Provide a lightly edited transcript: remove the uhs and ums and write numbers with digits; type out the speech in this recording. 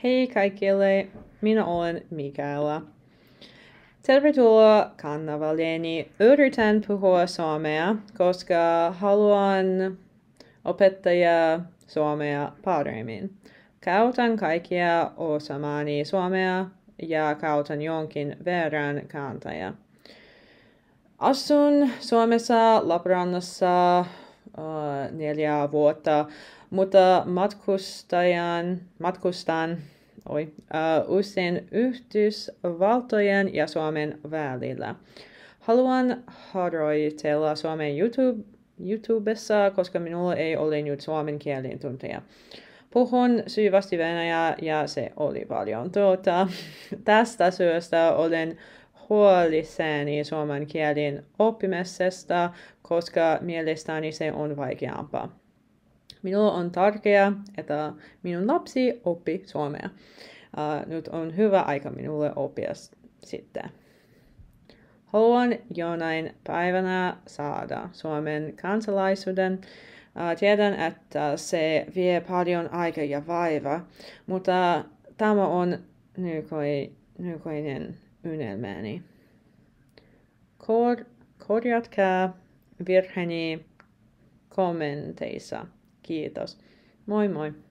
Hei kaikille, minä olen Mikaela. Tervetuloa kanavalleni. Yritän puhua suomea, koska haluan opettaa suomea paremmin. Käytän kaikkia osaamani suomea ja käytän jonkin verran kantaa. Asun Suomessa Lappeenrannassa 4 vuotta, mutta matkustan usein Yhdysvaltojen ja Suomen välillä. Haluan harjoitella suomen YouTubessa, koska minulla ei ole nyt suomen kielen tunteja. Puhun sujuvasti venäjää ja se oli paljon. Tästä syystä olen huolissani suomen kielen oppimisesta, koska mielestäni se on vaikeampaa. Minulla on tärkeää, että minun lapsi oppi suomea. Nyt on hyvä aika minulle oppia sitten. Haluan jonain päivänä saada Suomen kansalaisuuden. Tiedän, että se vie paljon aikaa ja vaivaa, mutta tämä on nykyinen unelmani. Korjatkaa virheeni kommenteissa. Kiitos. Moi moi.